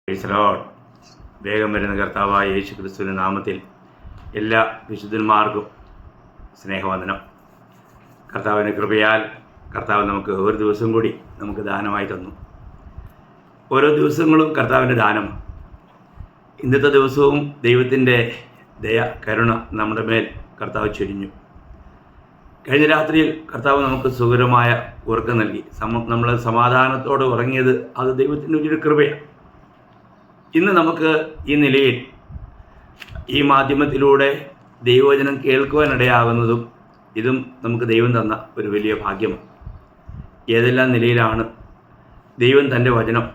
Praise Lord. വേഗം വരുന്ന കർത്താവായ യേശു ക്രിസ്തുവിൻ്റെ നാമത്തിൽ എല്ലാ വിശുദ്ധന്മാർക്കും സ്നേഹവന്ദനം. കർത്താവിൻ്റെ കൃപയാൽ കർത്താവ് നമുക്ക് ഒരു ദിവസം കൂടി നമുക്ക് ദാനമായി തന്നു. ഓരോ ദിവസങ്ങളും കർത്താവിൻ്റെ ദാനം. ഇന്നത്തെ ദിവസവും ദൈവത്തിൻ്റെ ദയ കരുണ നമ്മുടെ മേൽ കർത്താവ് ചൊരിഞ്ഞു. കഴിഞ്ഞ രാത്രിയിൽ കർത്താവ് നമുക്ക് സുഖകരമായ ഉറക്കം നൽകി. നമ്മൾ സമാധാനത്തോടെ ഉറങ്ങിയത് അത് ദൈവത്തിൻ്റെ വലിയൊരു കൃപയാണ്. ഇന്ന് നമുക്ക് ഈ നിലയിൽ ഈ മാധ്യമത്തിലൂടെ ദൈവവചനം കേൾക്കുവാനിടയാകുന്നതും ഇതും നമുക്ക് ദൈവം തന്ന ഒരു വലിയ ഭാഗ്യമാണ്. ഏതെല്ലാം നിലയിലാണ് ദൈവം തൻ്റെ വചനം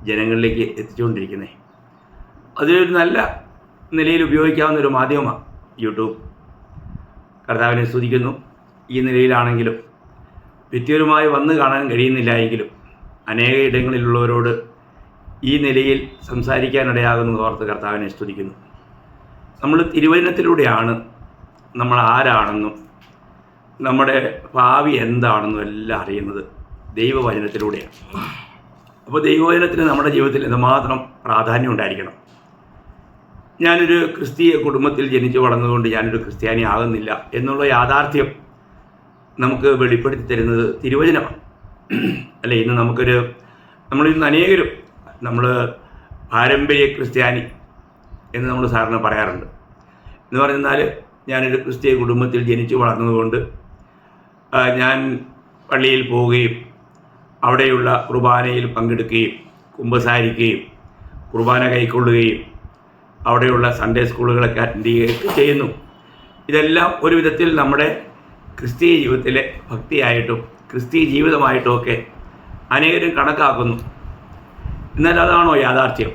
ജനങ്ങളിലേക്ക് എത്തിച്ചുകൊണ്ടിരിക്കുന്നത്. അതൊരു നല്ല നിലയിൽ ഉപയോഗിക്കാവുന്ന ഒരു മാധ്യമമാണ് യൂട്യൂബ്. കർത്താവിനെ സ്തുതിക്കുന്നു. ഈ നിലയിലാണെങ്കിലും വ്യക്തിപരമായി വന്ന് കാണാൻ കഴിയുന്നില്ല എങ്കിലും അനേക ഇടങ്ങളിലുള്ളവരോട് ഈ നിലയിൽ സംസാരിക്കാനിടയാകുന്നത് ഓർത്ത് കർത്താവിനെ സ്തുതിക്കുന്നു. നമ്മൾ തിരുവചനത്തിലൂടെയാണ് നമ്മൾ ആരാണെന്നും നമ്മുടെ ഭാവി എന്താണെന്നും എല്ലാം അറിയുന്നത് ദൈവവചനത്തിലൂടെയാണ്. അപ്പോൾ ദൈവവചനത്തിന് നമ്മുടെ ജീവിതത്തിൽ എന്തുമാത്രം പ്രാധാന്യം ഉണ്ടായിരിക്കണം. ഞാനൊരു ക്രിസ്തീയ കുടുംബത്തിൽ ജനിച്ചു വളർന്നതുകൊണ്ട് ഞാനൊരു ക്രിസ്ത്യാനി ആകുന്നില്ല എന്നുള്ള യാഥാർത്ഥ്യം നമുക്ക് വെളിപ്പെടുത്തി തരുന്നത് തിരുവചനമാണ്. അല്ലേ, ഇന്ന് നമ്മളിന്ന് അനേകരും നമ്മൾ പാരമ്പര്യ ക്രിസ്ത്യാനി എന്ന് നമ്മൾ സാറിന് പറയാറുണ്ട്. എന്ന് പറഞ്ഞാൽ ഞാനൊരു ക്രിസ്തീയ കുടുംബത്തിൽ ജനിച്ചു വളർന്നതുകൊണ്ട് ഞാൻ പള്ളിയിൽ പോവുകയും അവിടെയുള്ള കുർബാനയിൽ പങ്കെടുക്കുകയും കുമ്പസാരിക്കുകയും കുർബാന കൈക്കൊള്ളുകയും അവിടെയുള്ള സൺഡേ സ്കൂളുകളൊക്കെ അറ്റൻഡ് ചെയ്യുകയൊക്കെ ചെയ്യുന്നു. ഇതെല്ലാം ഒരു വിധത്തിൽ നമ്മുടെ ക്രിസ്തീയ ജീവിതത്തിലെ ഭക്തിയായിട്ടും ക്രിസ്തീയ ജീവിതമായിട്ടും ഒക്കെ അനേകരും കണക്കാക്കുന്നു. എന്നാൽ അതാണോ യാഥാർത്ഥ്യം?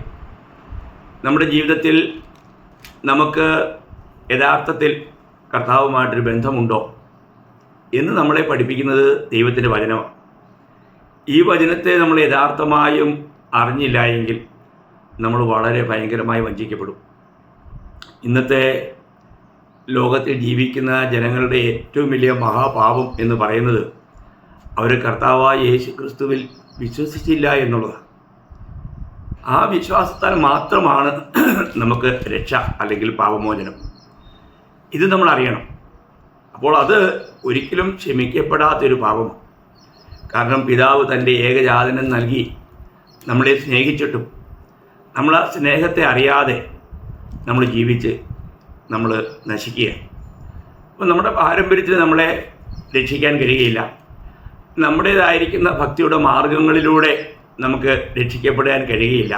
നമ്മുടെ ജീവിതത്തിൽ നമുക്ക് യഥാർത്ഥത്തിൽ കർത്താവുമായിട്ടൊരു ബന്ധമുണ്ടോ എന്ന് നമ്മളെ പഠിപ്പിക്കുന്നത് ദൈവത്തിൻ്റെ വചനമാണ്. ഈ വചനത്തെ നമ്മൾ യഥാർത്ഥമായും അറിഞ്ഞില്ല എങ്കിൽ നമ്മൾ വളരെ ഭയങ്കരമായി വഞ്ചിക്കപ്പെടും. ഇന്നത്തെ ലോകത്തിൽ ജീവിക്കുന്ന ജനങ്ങളുടെ ഏറ്റവും വലിയ മഹാപാപം എന്ന് പറയുന്നത് അവർ കർത്താവായ യേശു ക്രിസ്തുവിൽ വിശ്വസിച്ചില്ല എന്നുള്ളതാണ്. ആ വിശ്വാസത്താൽ മാത്രമാണ് നമുക്ക് രക്ഷ അല്ലെങ്കിൽ പാപമോചനം. ഇത് നമ്മൾ അറിയണം. അപ്പോൾ അത് ഒരിക്കലും ക്ഷമിക്കപ്പെടാത്തൊരു പാപമാണ്. കാരണം പിതാവ് തൻ്റെ ഏകജാതനം നൽകി നമ്മളെ സ്നേഹിച്ചിട്ടും നമ്മൾ ആ സ്നേഹത്തെ അറിയാതെ നമ്മൾ ജീവിച്ച് നമ്മൾ നശിക്കുകയാണ്. അപ്പോൾ നമ്മുടെ പാരമ്പര്യത്തിൽ നമ്മളെ രക്ഷിക്കാൻ കഴിയുകയില്ല. നമ്മുടേതായിരിക്കുന്ന ഭക്തിയുടെ മാർഗങ്ങളിലൂടെ നമുക്ക് രക്ഷിക്കപ്പെടാൻ കഴിയുകയില്ല.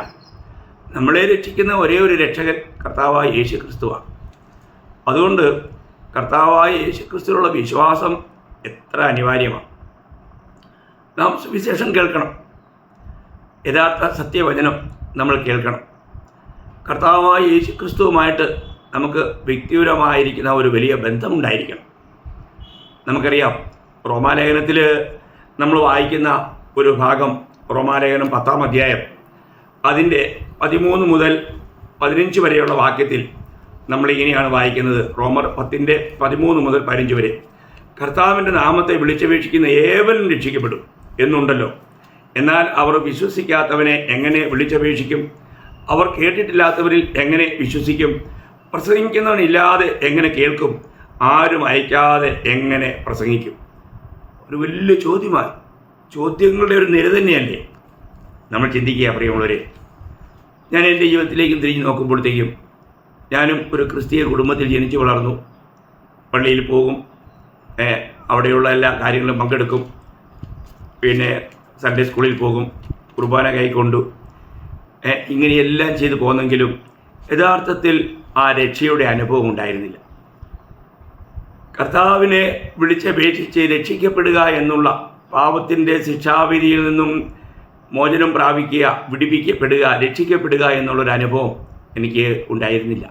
നമ്മളെ രക്ഷിക്കുന്ന ഒരേ ഒരു രക്ഷകൻ കർത്താവായ യേശു ക്രിസ്തുവാണ്. അതുകൊണ്ട് കർത്താവായ യേശു ക്രിസ്തുവിലുള്ള വിശ്വാസം എത്ര അനിവാര്യമാണ്. നാം സുവിശേഷം കേൾക്കണം. യഥാർത്ഥ സത്യവചനം നമ്മൾ കേൾക്കണം. കർത്താവായ യേശു ക്രിസ്തുവുമായിട്ട് നമുക്ക് വ്യക്തിപരമായിരിക്കുന്ന ഒരു വലിയ ബന്ധമുണ്ടായിരിക്കണം. നമുക്കറിയാം, റോമാലേഖനത്തിൽ നമ്മൾ വായിക്കുന്ന ഒരു ഭാഗം, റോമാലേഖനം 10-ാം അധ്യായം അതിൻ്റെ 13 മുതൽ 15 വരെയുള്ള വാക്യത്തിൽ നമ്മളിങ്ങനെയാണ് വായിക്കുന്നത്. റോമർ 10-ന്റെ 13 മുതൽ 15 വരെ. കർത്താവിൻ്റെ നാമത്തെ വിളിച്ചപേക്ഷിക്കുന്ന ഏവരും രക്ഷിക്കപ്പെടും എന്നുണ്ടല്ലോ. എന്നാൽ അവർ വിശ്വസിക്കാത്തവനെ എങ്ങനെ വിളിച്ചപേക്ഷിക്കും? അവർ കേട്ടിട്ടില്ലാത്തവരിൽ എങ്ങനെ വിശ്വസിക്കും? പ്രസംഗിക്കുന്നവനില്ലാതെ എങ്ങനെ കേൾക്കും? ആരും അയക്കാതെ എങ്ങനെ പ്രസംഗിക്കും? ഒരു വലിയ ചോദ്യമായി. ചോദ്യങ്ങളുടെ ഒരു നിര തന്നെയല്ലേ നമ്മൾ ചിന്തിക്കുക. പ്രിയമുള്ളവരെ, ഞാൻ എൻ്റെ ജീവിതത്തിലേക്കും തിരിഞ്ഞു നോക്കുമ്പോഴത്തേക്കും ഞാനും ഒരു ക്രിസ്തീയ കുടുംബത്തിൽ ജനിച്ചു വളർന്നു. പള്ളിയിൽ പോകും, അവിടെയുള്ള എല്ലാ കാര്യങ്ങളും പങ്കെടുക്കും, പിന്നെ സൺഡേ സ്കൂളിൽ പോകും, കുർബാന കൈക്കൊണ്ടു, ഇങ്ങനെയെല്ലാം ചെയ്തു പോന്നെങ്കിലും യഥാർത്ഥത്തിൽ ആ രക്ഷയുടെ അനുഭവം ഉണ്ടായിരുന്നില്ല. കർത്താവിനെ വിളിച്ചപേക്ഷിച്ച് രക്ഷിക്കപ്പെടുക എന്നുള്ള പാപത്തിൻ്റെ ശിക്ഷാവിധിയിൽ നിന്നും മോചനം പ്രാപിക്കുക, വിടിപ്പിക്കപ്പെടുക, രക്ഷിക്കപ്പെടുക എന്നുള്ളൊരു അനുഭവം എനിക്ക് ഉണ്ടായിരുന്നില്ല.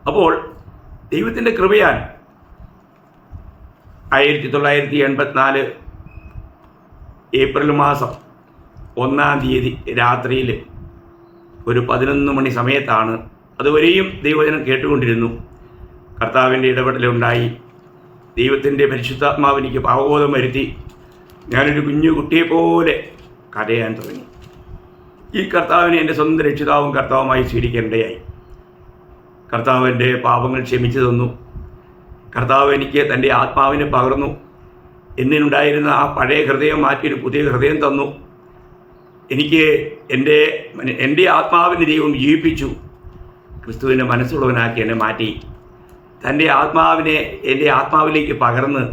അപ്പോൾ ദൈവത്തിൻ്റെ കൃപയാൽ 1984 ഏപ്രിൽ മാസം 1-ാം തീയതി രാത്രിയിൽ ഒരു 11 മണി സമയത്താണ്, അതുവരെയും ദൈവവചനം കേട്ടുകൊണ്ടിരുന്നു, കർത്താവിൻ്റെ ഇടപെടലുണ്ടായി. ദൈവത്തിൻ്റെ പരിശുദ്ധാത്മാവ് എനിക്ക് പാവബോധം വരുത്തി. ഞാനൊരു കുഞ്ഞു കുട്ടിയെപ്പോലെ കരയാൻ തുടങ്ങി. ഈ കർത്താവിനെ എൻ്റെ സ്വന്തം രക്ഷിതാവും കർത്താവുമായി സ്വീകരിക്കേണ്ടതായി. കർത്താവ് എൻ്റെ പാപങ്ങൾ ക്ഷമിച്ചു തന്നു. കർത്താവ് എനിക്ക് തൻ്റെ ആത്മാവിനെ പകർന്നു. എന്നിലുണ്ടായിരുന്ന ആ പഴയ ഹൃദയം മാറ്റിയൊരു പുതിയ ഹൃദയം തന്നു. എനിക്ക് എൻ്റെ ആത്മാവിനെ ദൈവം ജീവിപ്പിച്ചു. ക്രിസ്തുവിൻ്റെ മനസ്സുള്ളവനാക്കി എന്നെ മാറ്റി തൻ്റെ ആത്മാവിനെ എൻ്റെ ആത്മാവിലേക്ക് പകർന്ന്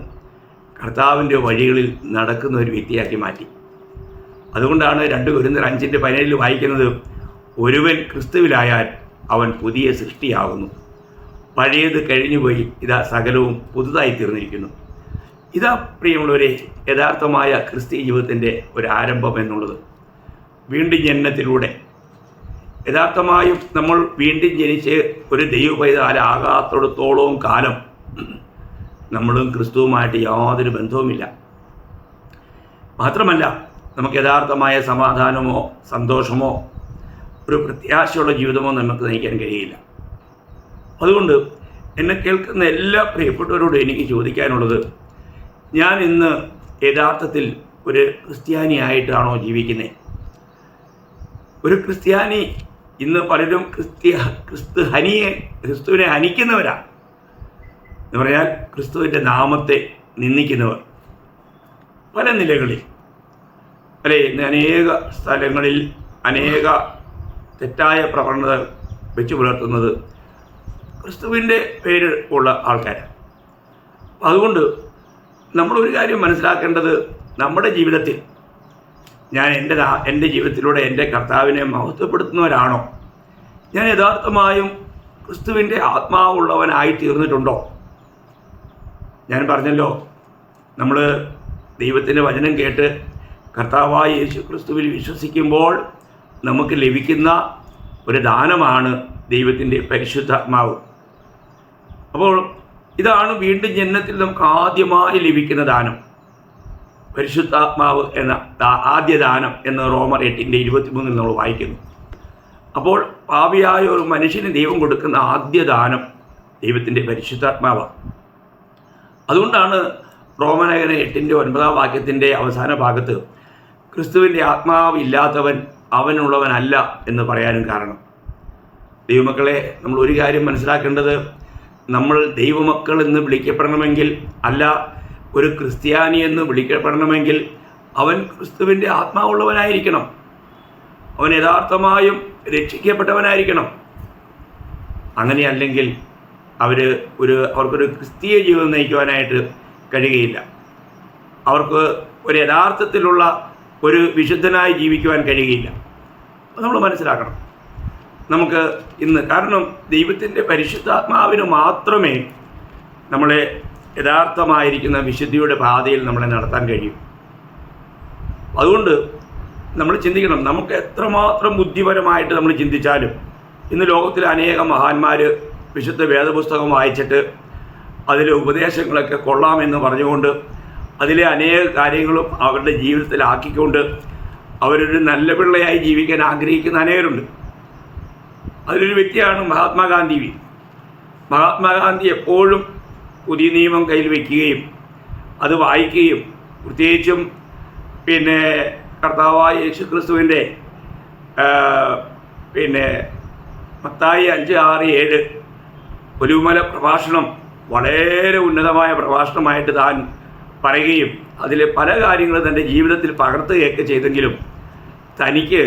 കർത്താവിൻ്റെ വഴികളിൽ നടക്കുന്ന ഒരു വ്യക്തിയാക്കി മാറ്റി. അതുകൊണ്ടാണ് 2 കൊരിന്ത്യർ 5:17 വായിക്കുന്നത്, ഒരുവൻ ക്രിസ്തുവിലായാൽ അവൻ പുതിയ സൃഷ്ടിയാകുന്നു, പഴയത് കഴിഞ്ഞുപോയി, ഇതാ സകലവും പുതുതായി തീർന്നിരിക്കുന്നു. ഇതാ പ്രിയമുള്ളവരെ യഥാർത്ഥമായ ക്രിസ്തീയ ജീവിതത്തിൻ്റെ ഒരു ആരംഭം എന്നുള്ളത്. വീണ്ടും ജനനത്തിലൂടെ യഥാർത്ഥമായും നമ്മൾ വീണ്ടും ജനിച്ച് ഒരു ദൈവപൈതലാകാത്തിടത്തോളവും കാലം നമ്മളും ക്രിസ്തുവുമായിട്ട് യാതൊരു ബന്ധവുമില്ല. മാത്രമല്ല നമുക്ക് യഥാർത്ഥമായ സമാധാനമോ സന്തോഷമോ ഒരു പ്രത്യാശയുള്ള ജീവിതമോ നമുക്ക് നയിക്കാൻ കഴിയില്ല. അതുകൊണ്ട് എന്നെ കേൾക്കുന്ന എല്ലാ പ്രിയപ്പെട്ടവരോടും എനിക്ക് ചോദിക്കാനുള്ളത്, ഞാൻ ഇന്ന് യഥാർത്ഥത്തിൽ ഒരു ക്രിസ്ത്യാനിയായിട്ടാണോ ജീവിക്കുന്നത്? ഒരു ക്രിസ്ത്യാനി ഇന്ന് പലരും ക്രിസ്തുവിനെ ഹനിക്കുന്നവരാണ്. എന്ന് പറഞ്ഞാൽ ക്രിസ്തുവിൻ്റെ നാമത്തെ നിന്ദിക്കുന്നവർ പല നിലകളിൽ അല്ലേ. ഇന്ന് അനേക സ്ഥലങ്ങളിൽ അനേക തെറ്റായ പ്രവണത വെച്ച് പുലർത്തുന്നത് ക്രിസ്തുവിൻ്റെ പേര് ഉള്ള ആൾക്കാരാണ്. അതുകൊണ്ട് നമ്മളൊരു കാര്യം മനസ്സിലാക്കേണ്ടത്, നമ്മുടെ ജീവിതത്തിൽ ഞാൻ എൻ്റെ ജീവിതത്തിലൂടെ എൻ്റെ കർത്താവിനെ മഹത്വപ്പെടുത്തുന്നവരാണോ? ഞാൻ യഥാർത്ഥമായും ക്രിസ്തുവിൻ്റെ ആത്മാവുള്ളവനായി തീർന്നിട്ടുണ്ടോ? ഞാൻ പറഞ്ഞല്ലോ, നമ്മൾ ദൈവത്തിൻ്റെ വചനം കേട്ട് കർത്താവായ യേശു ക്രിസ്തുവിൽ വിശ്വസിക്കുമ്പോൾ നമുക്ക് ലഭിക്കുന്ന ഒരു ദാനമാണ് ദൈവത്തിൻ്റെ പരിശുദ്ധാത്മാവ്. അപ്പോൾ ഇതാണ് വീണ്ടും ജനനത്തിൽ നമുക്ക് ആദ്യമായി ലഭിക്കുന്ന ദാനം, പരിശുദ്ധാത്മാവ് എന്ന ആദ്യ ദാനം എന്ന് റോമർ 8:23 നമ്മൾ വായിക്കുന്നു. അപ്പോൾ പാപിയായ ഒരു മനുഷ്യന് ദൈവം കൊടുക്കുന്ന ആദ്യ ദാനം ദൈവത്തിൻ്റെ പരിശുദ്ധാത്മാവാണ്. അതുകൊണ്ടാണ് റോമലേഖനം 8:9 അവസാന ഭാഗത്ത് ക്രിസ്തുവിൻ്റെ ആത്മാവ് ഇല്ലാത്തവൻ അവനുള്ളവനല്ല എന്ന് പറയാനും കാരണം. ദൈവമക്കളെ, നമ്മൾ ഒരു കാര്യം മനസ്സിലാക്കേണ്ടത്, നമ്മൾ ദൈവമക്കൾ എന്ന് വിളിക്കപ്പെടണമെങ്കിൽ, അല്ല ഒരു ക്രിസ്ത്യാനി എന്ന് വിളിക്കപ്പെടണമെങ്കിൽ അവൻ ക്രിസ്തുവിൻ്റെ ആത്മാവുള്ളവനായിരിക്കണം. അവൻ യഥാർത്ഥമായും രക്ഷിക്കപ്പെട്ടവനായിരിക്കണം. അങ്ങനെയല്ലെങ്കിൽ അവർക്കൊരു ക്രിസ്തീയ ജീവിതം നയിക്കുവാനായിട്ട് കഴിയുകയില്ല. അവർക്ക് ഒരു യഥാർത്ഥത്തിലുള്ള ഒരു വിശുദ്ധനായി ജീവിക്കുവാൻ കഴിയുകയില്ല. അത് നമ്മൾ മനസ്സിലാക്കണം. നമുക്ക് ഇന്ന് കാരണം ദൈവത്തിൻ്റെ പരിശുദ്ധാത്മാവിന് മാത്രമേ നമ്മളെ യഥാർത്ഥമായിരിക്കുന്ന വിശുദ്ധിയുടെ പാതയിൽ നമ്മളെ നടത്താൻ കഴിയും. അതുകൊണ്ട് നമ്മൾ ചിന്തിക്കണം, നമുക്ക് എത്രമാത്രം ബുദ്ധിപരമായിട്ട് നമ്മൾ ചിന്തിച്ചാലും ഇന്ന് ലോകത്തിൽ അനേക മഹാന്മാർ വിശുദ്ധ വേദപുസ്തകം വായിച്ചിട്ട് അതിലെ ഉപദേശങ്ങളൊക്കെ കൊള്ളാമെന്ന് പറഞ്ഞുകൊണ്ട് അതിലെ അനേക കാര്യങ്ങളും അവരുടെ ജീവിതത്തിലാക്കിക്കൊണ്ട് അവരൊരു നല്ല പിള്ളയായി ജീവിക്കാൻ ആഗ്രഹിക്കുന്ന അനേകരുണ്ട്. അതിലൊരു വ്യക്തിയാണ് മഹാത്മാഗാന്ധി. മഹാത്മാഗാന്ധി എപ്പോഴും പുതിയ നിയമം കയ്യിൽ വയ്ക്കുകയും അത് വായിക്കുകയും പ്രത്യേകിച്ചും കർത്താവായ യേശു ക്രിസ്തുവിൻ്റെ മത്തായി 5:6-7 ഒലിവുമല പ്രഭാഷണം വളരെ ഉന്നതമായ പ്രഭാഷണമായിട്ട് താൻ പറയുകയും അതിലെ പല കാര്യങ്ങളും തൻ്റെ ജീവിതത്തിൽ പകർത്തുകയൊക്കെ ചെയ്തെങ്കിലും തനിക്ക്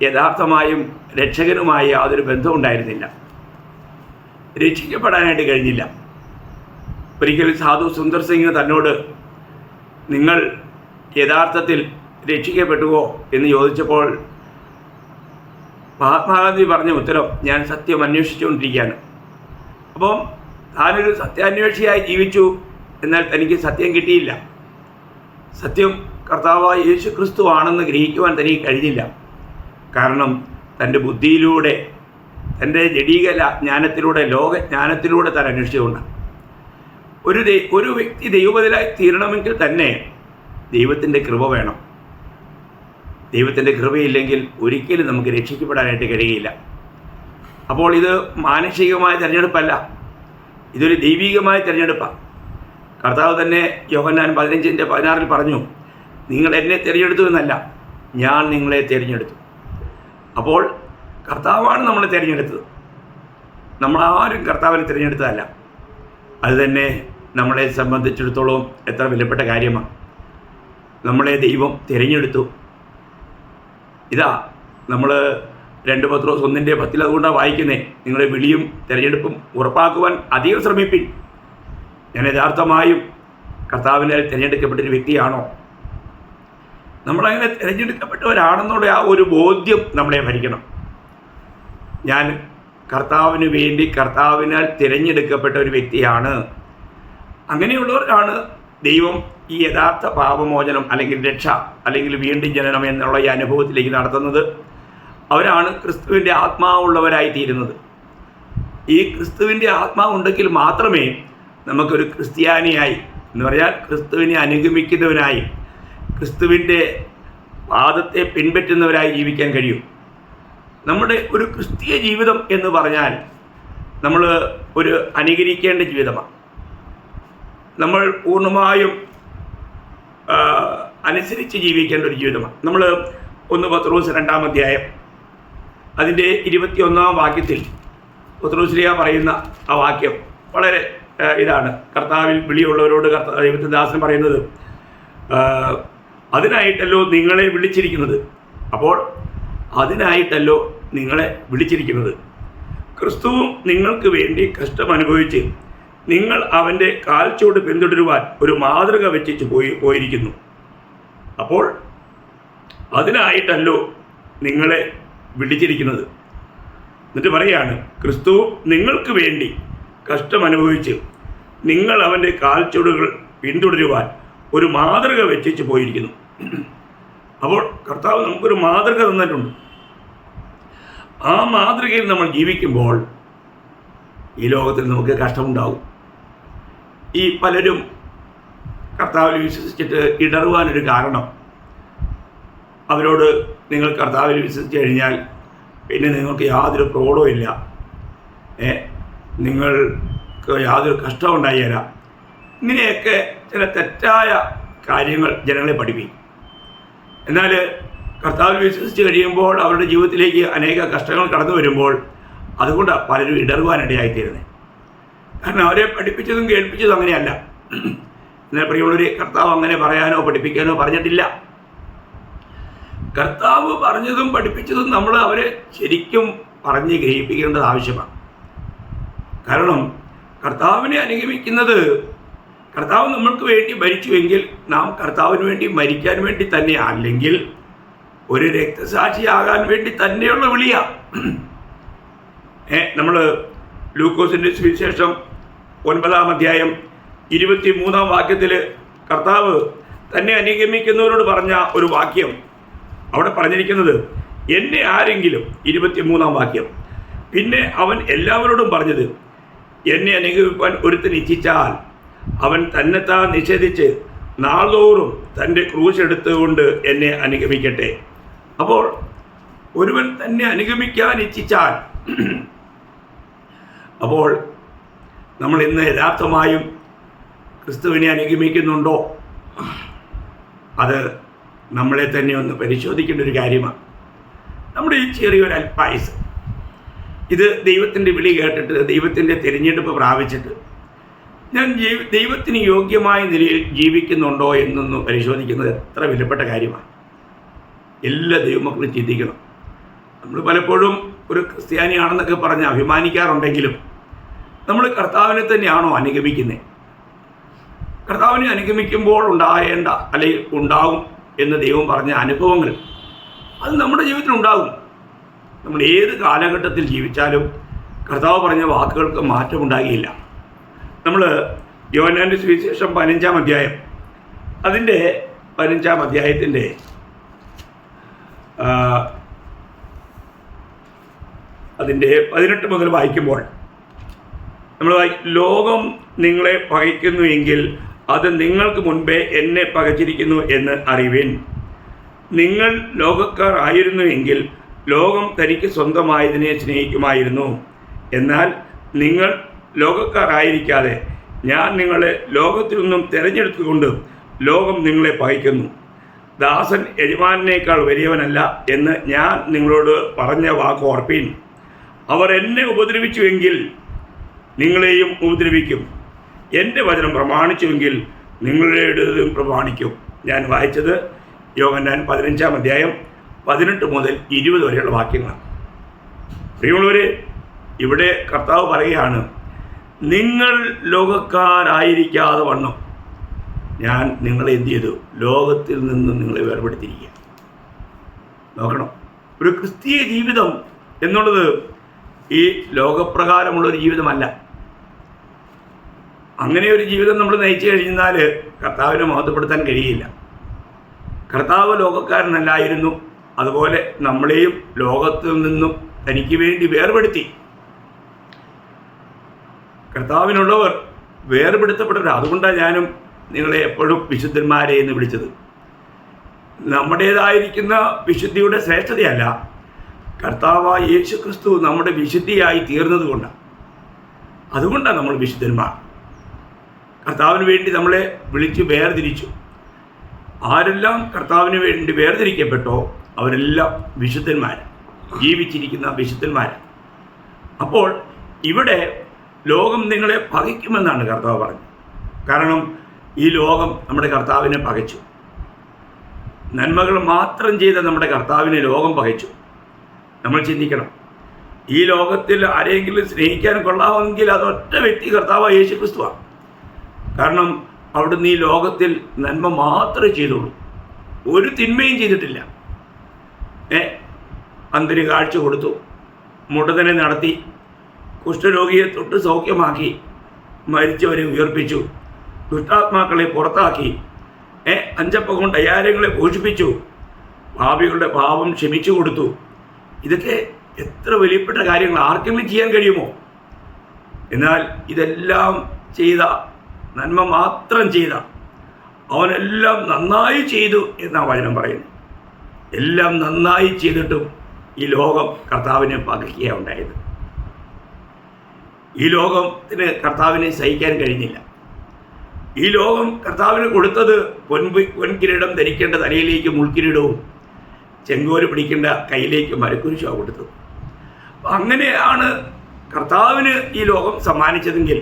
യഥാർത്ഥമായും രക്ഷകനുമായി യാതൊരു ബന്ധമുണ്ടായിരുന്നില്ല. രക്ഷിക്കപ്പെടാനായിട്ട് കഴിഞ്ഞില്ല. ഒരിക്കൽ സാധു സുന്ദർ സിംഗ് തന്നോട്, നിങ്ങൾ യഥാർത്ഥത്തിൽ രക്ഷിക്കപ്പെട്ടുവോ എന്ന് ചോദിച്ചപ്പോൾ മഹാത്മാഗാന്ധി പറഞ്ഞ ഉത്തരം, ഞാൻ സത്യം അന്വേഷിച്ചുകൊണ്ടിരിക്കുകയാണ്. അപ്പം താനൊരു സത്യാന്വേഷിയായി ജീവിച്ചു, എന്നാൽ തനിക്ക് സത്യം കിട്ടിയില്ല. സത്യം കർത്താവായ യേശു ക്രിസ്തു ആണെന്ന് ഗ്രഹിക്കുവാൻ തനിക്ക് കഴിഞ്ഞില്ല. കാരണം തൻ്റെ ബുദ്ധിയിലൂടെ, തൻ്റെ ജഡീക ജ്ഞാനത്തിലൂടെ, ലോകജ്ഞാനത്തിലൂടെ താൻ അന്വേഷിച്ചുകൊണ്ടാണ്. ഒരു വ്യക്തി ദൈവബദലായി തീരണമെങ്കിൽ തന്നെ ദൈവത്തിൻ്റെ കൃപ വേണം. ദൈവത്തിൻ്റെ കൃപയില്ലെങ്കിൽ ഒരിക്കലും നമുക്ക് രക്ഷിക്കപ്പെടാനായിട്ട് കഴിയില്ല. അപ്പോൾ ഇത് മാനുഷികമായ തിരഞ്ഞെടുപ്പല്ല, ഇതൊരു ദൈവികമായ തിരഞ്ഞെടുപ്പാണ്. കർത്താവ് തന്നെ യോഹന്നാൻ 15:16 പറഞ്ഞു, നിങ്ങൾ എന്നെ തിരഞ്ഞെടുത്തു എന്നല്ല, ഞാൻ നിങ്ങളെ തിരഞ്ഞെടുത്തു. അപ്പോൾ കർത്താവാണ് നമ്മളെ തിരഞ്ഞെടുത്തത്, നമ്മളാരും കർത്താവിനെ തിരഞ്ഞെടുത്തതല്ല. അതുതന്നെ നമ്മളെ സംബന്ധിച്ചിടത്തോളം എത്ര വിലപ്പെട്ട കാര്യമാണ്. നമ്മളെ ദൈവം തിരഞ്ഞെടുത്തു. ഇതാ നമ്മൾ 2 പത്രോസ് 1:10 അതുകൊണ്ടാണ് വായിക്കുന്നത്, നിങ്ങളെ വിളിയും തിരഞ്ഞെടുപ്പും ഉറപ്പാക്കുവാൻ അധികം ശ്രമിപ്പിൻ. ഞാൻ യഥാർത്ഥമായും കർത്താവിനാൽ തിരഞ്ഞെടുക്കപ്പെട്ടൊരു വ്യക്തിയാണോ? നമ്മളങ്ങനെ തിരഞ്ഞെടുക്കപ്പെട്ടവരാണെന്നുള്ള ആ ഒരു ബോധ്യം നമ്മളെ ഭരിക്കണം. ഞാൻ കർത്താവിന് വേണ്ടി കർത്താവിനാൽ തിരഞ്ഞെടുക്കപ്പെട്ട ഒരു വ്യക്തിയാണ്. അങ്ങനെയുള്ളവർക്കാണ് ദൈവം ഈ യഥാർത്ഥ പാപമോചനം അല്ലെങ്കിൽ രക്ഷ അല്ലെങ്കിൽ വീണ്ടും ജനനം എന്നുള്ള ഈ അനുഭവത്തിലേക്ക് നടത്തുന്നത്. അവരാണ് ക്രിസ്തുവിൻ്റെ ആത്മാവുള്ളവരായി തീരുന്നത്. ഈ ക്രിസ്തുവിൻ്റെ ആത്മാവുണ്ടെങ്കിൽ മാത്രമേ നമുക്കൊരു ക്രിസ്ത്യാനിയായി എന്ന് പറഞ്ഞാൽ ക്രിസ്തുവിനെ അനുഗമിക്കുന്നവനായി ക്രിസ്തുവിൻ്റെ പാദത്തെ പിൻപറ്റുന്നവരായി ജീവിക്കാൻ കഴിയും. നമ്മുടെ ഒരു ക്രിസ്തീയ ജീവിതം എന്ന് പറഞ്ഞാൽ നമ്മൾ ഒരു അനുകരിക്കേണ്ട ജീവിതമാണ്. നമ്മൾ പൂർണ്ണമായും അനുസരിച്ച് ജീവിക്കേണ്ട ഒരു ജീവിതമാണ്. നമ്മൾ 1 പത്രോസ് 2-ാം അധ്യായം അതിൻ്റെ 21-ാം വാക്യത്തിൽ പത്രോസ്ലീഹ പറയുന്ന ആ വാക്യം വളരെ ഇതാണ്. കർത്താവിൽ വിളിയുള്ളവരോട് ദൈവത്തിൻ്റെ ദാസൻ പറയുന്നത്, അതിനായിട്ടല്ലോ നിങ്ങളെ വിളിച്ചിരിക്കുന്നത്. അപ്പോൾ അതിനായിട്ടല്ലോ നിങ്ങളെ വിളിച്ചിരിക്കുന്നത്. ക്രിസ്തുവും നിങ്ങൾക്ക് വേണ്ടി കഷ്ടം അനുഭവിച്ച് നിങ്ങൾ അവൻ്റെ കാൽച്ചുവട് പിന്തുടരുവാൻ ഒരു മാതൃക വെച്ചിട്ട് പോയിരിക്കുന്നു. അപ്പോൾ അതിനായിട്ടല്ലോ നിങ്ങളെ വിളിച്ചിരിക്കുന്നത്. എന്നിട്ട് പറയുകയാണ്, ക്രിസ്തു നിങ്ങൾക്ക് വേണ്ടി കഷ്ടം അനുഭവിച്ച് നിങ്ങൾ അവൻ്റെ കാൽച്ചുവടുകൾ പിന്തുടരുവാൻ ഒരു മാതൃക വെച്ചിട്ട് പോയിരിക്കുന്നു. അപ്പോൾ കർത്താവ് നമുക്കൊരു മാതൃക തന്നിട്ടുണ്ട്. ആ മാതൃകയിൽ നമ്മൾ ജീവിക്കുമ്പോൾ ഈ ലോകത്തിൽ നമുക്ക് കഷ്ടമുണ്ടാകും. ഈ പലരും കർത്താവിൽ വിശ്വസിച്ചിട്ട് ഇടറുവാനൊരു കാരണം, അവരോട് നിങ്ങൾ കർത്താവിൽ വിശ്വസിച്ച് കഴിഞ്ഞാൽ പിന്നെ നിങ്ങൾക്ക് യാതൊരു പ്രോബ്ലവും ഇല്ല, നിങ്ങൾക്ക് യാതൊരു കഷ്ടവും ഉണ്ടായില്ല. ഇങ്ങനെയൊക്കെ ചില തെറ്റായ കാര്യങ്ങൾ ജനങ്ങളെ പഠിപ്പിക്കും. എന്നാൽ കർത്താവിൽ വിശ്വസിച്ച് കഴിയുമ്പോൾ അവരുടെ ജീവിതത്തിലേക്ക് അനേക കഷ്ടങ്ങൾ കടന്നു വരുമ്പോൾ അതുകൊണ്ടാണ് പലരും ഇടറുവാനിടയായിത്തീരുന്നത്. കാരണം അവരെ പഠിപ്പിച്ചതും കേൾപ്പിച്ചതും അങ്ങനെയല്ല. എന്നാൽ പ്രിയമുള്ളവരെ, കർത്താവ് അങ്ങനെ പറയാനോ പഠിപ്പിക്കാനോ പറഞ്ഞിട്ടില്ല. കർത്താവ് പറഞ്ഞതും പഠിപ്പിച്ചതും നമ്മൾ അവരെ ശരിക്കും പറഞ്ഞ് ഗ്രഹിപ്പിക്കേണ്ടത് ആവശ്യമാണ്. കാരണം കർത്താവിനെ അനുഗമിക്കുന്നത്, കർത്താവ് നമ്മൾക്ക് വേണ്ടി മരിച്ചുവെങ്കിൽ നാം കർത്താവിന് വേണ്ടി മരിക്കാൻ വേണ്ടി തന്നെ, അല്ലെങ്കിൽ ഒരു രക്തസാക്ഷിയാകാൻ വേണ്ടി തന്നെയുള്ള വിളിയാണ്. നമ്മൾ ലൂക്കോസിൻ്റെ സുവിശേഷം 9-ാം അധ്യായം 23-ാം വാക്യത്തിൽ കർത്താവ് തന്നെ അനുഗമിക്കുന്നവരോട് പറഞ്ഞ ഒരു വാക്യം അവിടെ പറഞ്ഞിരിക്കുന്നത്, എന്നെ ആരെങ്കിലും 23-ാം വാക്യം, പിന്നെ അവൻ എല്ലാവരോടും പറഞ്ഞത്, എന്നെ അനുഗമിക്കാൻ ഒരുത്തൻ ഇച്ഛിച്ചാൽ അവൻ തന്നെത്താൻ നിഷേധിച്ച് നാൾതോറും തൻ്റെ ക്രൂശ് എടുത്തുകൊണ്ട് എന്നെ അനുഗമിക്കട്ടെ. അപ്പോൾ ഒരുവൻ തന്നെ അനുഗമിക്കാൻ ഇച്ഛിച്ചാൽ, അപ്പോൾ നമ്മൾ ഇന്ന് യഥാർത്ഥമായും ക്രിസ്തുവിനെ അനുഗമിക്കുന്നുണ്ടോ? അത് നമ്മളെ തന്നെ ഒന്ന് പരിശോധിക്കേണ്ട ഒരു കാര്യമാണ്. നമ്മുടെ ഈ ചെറിയൊരു അല്പായുസ്, ഇത് ദൈവത്തിൻ്റെ വിളി കേട്ടിട്ട് ദൈവത്തിൻ്റെ തിരഞ്ഞെടുപ്പ് പ്രാപിച്ചിട്ട് ഞാൻ ദൈവത്തിന് യോഗ്യമായ നിലയിൽ ജീവിക്കുന്നുണ്ടോ എന്നൊന്ന് പരിശോധിക്കുന്നത് എത്ര വിലപ്പെട്ട കാര്യമാണ്. എല്ലാ ദൈവമക്കളും ചിന്തിക്കണം. നമ്മൾ പലപ്പോഴും ഒരു ക്രിസ്ത്യാനിയാണെന്നൊക്കെ പറഞ്ഞ് അഭിമാനിക്കാറുണ്ടെങ്കിലും നമ്മൾ കർത്താവിനെ തന്നെയാണോ അനുഗമിക്കുന്നത്? കർത്താവിനെ അനുഗമിക്കുമ്പോൾ ഉണ്ടാകേണ്ട അല്ലെങ്കിൽ ഉണ്ടാകും എന്ന് ദൈവം പറഞ്ഞ അനുഭവങ്ങൾ അത് നമ്മുടെ ജീവിതത്തിൽ ഉണ്ടാകും. നമ്മൾ ഏത് കാലഘട്ടത്തിൽ ജീവിച്ചാലും കർത്താവ് പറഞ്ഞ വാക്കുകൾക്ക് മാറ്റമുണ്ടാകില്ല. നമ്മൾ യോഹന്നാന്റെ സുവിശേഷം 15-ാം അധ്യായം അതിൻ്റെ 15-ാം അധ്യായത്തിൻ്റെ അതിൻ്റെ 18 മുതൽ വായിക്കുമ്പോൾ നമ്മൾ ലോകം നിങ്ങളെ പകയ്ക്കുന്നുവെങ്കിൽ അത് നിങ്ങൾക്ക് മുൻപേ എന്നെ പകച്ചിരിക്കുന്നു എന്ന് അറിവിൻ. നിങ്ങൾ ലോകക്കാർ ആയിരുന്നുവെങ്കിൽ ലോകം തനിക്ക് സ്വന്തമായതിനെ സ്നേഹിക്കുമായിരുന്നു. എന്നാൽ നിങ്ങൾ ലോകക്കാർ ആയിരിക്കാതെ ഞാൻ നിങ്ങളെ ലോകത്തിൽ നിന്നും തിരഞ്ഞെടുത്തുകൊണ്ട് ലോകം നിങ്ങളെ പകയ്ക്കുന്നു. ദാസൻ യജമാനേക്കാൾ വലിയവനല്ല എന്ന് ഞാൻ നിങ്ങളോട് പറഞ്ഞ വാക്ക് ഓർപ്പീൻ. അവർ എന്നെ ഉപദ്രവിച്ചുവെങ്കിൽ നിങ്ങളെയും ഉപദ്രവിക്കും. എൻ്റെ വചനം പ്രമാണിച്ചുവെങ്കിൽ നിങ്ങളുടേതും പ്രമാണിക്കും. ഞാൻ വായിച്ചത് യോഹന്നാൻ 15-ാം അധ്യായം 18 മുതൽ 20 വരെയുള്ള വാക്യങ്ങളാണ്. പ്രിയമുള്ളവരെ, ഇവിടെ കർത്താവ് പറയുകയാണ്, നിങ്ങൾ ലോകക്കാരായിരിക്കാതെ വണ്ണം ഞാൻ നിങ്ങളെ എന്ത് ചെയ്തു? ലോകത്തിൽ നിന്ന് നിങ്ങളെ വേർപെടുത്തിയിരിക്കുക. നോക്കണം, ഒരു ക്രിസ്തീയ ജീവിതം എന്നുള്ളത് ഈ ലോകപ്രകാരമുള്ളൊരു ജീവിതമല്ല. അങ്ങനെ ഒരു ജീവിതം നമ്മൾ നയിച്ചു കഴിഞ്ഞാൽ കർത്താവിനെ മഹത്വപ്പെടുത്താൻ കഴിയില്ല. കർത്താവ് ലോകക്കാരനല്ലായിരുന്നു. അതുപോലെ നമ്മളെയും ലോകത്തിൽ നിന്നും തനിക്ക് വേണ്ടി വേർപെടുത്തി. കർത്താവിനുള്ളവർ വേർപെടുത്തപ്പെട്ടവർ. അതുകൊണ്ടാണ് ഞാനും നിങ്ങളെ എപ്പോഴും വിശുദ്ധന്മാരെ എന്ന് വിളിച്ചത്. നമ്മുടേതായിരിക്കുന്ന വിശുദ്ധിയുടെ ശ്രേഷ്ഠതയല്ല, കർത്താവായ യേശു ക്രിസ്തു നമ്മുടെ വിശുദ്ധിയായി തീർന്നത് കൊണ്ടാണ്. അതുകൊണ്ടാണ് നമ്മൾ വിശുദ്ധന്മാർ. കർത്താവിന് വേണ്ടി നമ്മളെ വിളിച്ച് വേർതിരിച്ചു. ആരെല്ലാം കർത്താവിന് വേണ്ടി വേർതിരിക്കപ്പെട്ടോ അവരെല്ലാം വിശുദ്ധന്മാർ, ജീവിച്ചിരിക്കുന്ന വിശുദ്ധന്മാർ. അപ്പോൾ ഇവിടെ ലോകം നിങ്ങളെ പകയ്ക്കുമെന്നാണ് കർത്താവ് പറഞ്ഞത്. കാരണം ഈ ലോകം നമ്മുടെ കർത്താവിനെ പകച്ചു. നന്മകൾ മാത്രം ചെയ്ത നമ്മുടെ കർത്താവിനെ ലോകം പകച്ചു. നമ്മൾ ചിന്തിക്കണം, ഈ ലോകത്തിൽ ആരെങ്കിലും സ്നേഹിക്കാൻ കൊള്ളാമെങ്കിൽ അതൊറ്റ വ്യക്തി കർത്താവ് യേശു ക്രിസ്തുവാണ്. കാരണം അവിടുന്ന് ഈ ലോകത്തിൽ നന്മ മാത്രമേ ചെയ്തുള്ളൂ, ഒരു തിന്മയും ചെയ്തിട്ടില്ല. അന്തര് കാഴ്ച കൊടുത്തു, മുടന്തനെ നടത്തി, കുഷ്ഠരോഗിയെ തൊട്ട് സൗഖ്യമാക്കി, മരിച്ചവരെ ഉയർപ്പിച്ചു, ദുഷ്ടാത്മാക്കളെ പുറത്താക്കി, അഞ്ചപ്പം കൊണ്ട് 5000 പോഷിപ്പിച്ചു, പാപികളുടെ പാപം ക്ഷമിച്ചു കൊടുത്തു. ഇതൊക്കെ എത്ര വലിയപ്പെട്ട കാര്യങ്ങൾ ആർക്കെങ്കിലും ചെയ്യാൻ കഴിയുമോ? എന്നാൽ ഇതെല്ലാം ചെയ്ത, നന്മ മാത്രം ചെയ്ത, അവനെല്ലാം നന്നായി ചെയ്തു എന്നാണ് വചനം പറയുന്നത്. എല്ലാം നന്നായി ചെയ്തിട്ടും ഈ ലോകം കർത്താവിനെ പകയ്ക്കുകയാണ് ഉണ്ടായത്. ഈ ലോകത്തിന് കർത്താവിനെ സഹിക്കാൻ കഴിഞ്ഞില്ല. ഈ ലോകം കർത്താവിന് കൊടുത്തത് പൊൻകിരീടം ധരിക്കേണ്ട തലയിലേക്ക് മുൾക്കിരീടവും ചെങ്കോല് പിടിക്കേണ്ട കയ്യിലേക്ക് മരക്കുരിശാണ് കൊടുത്തത്. അങ്ങനെയാണ് കർത്താവിന് ഈ ലോകം സമ്മാനിച്ചതെങ്കിൽ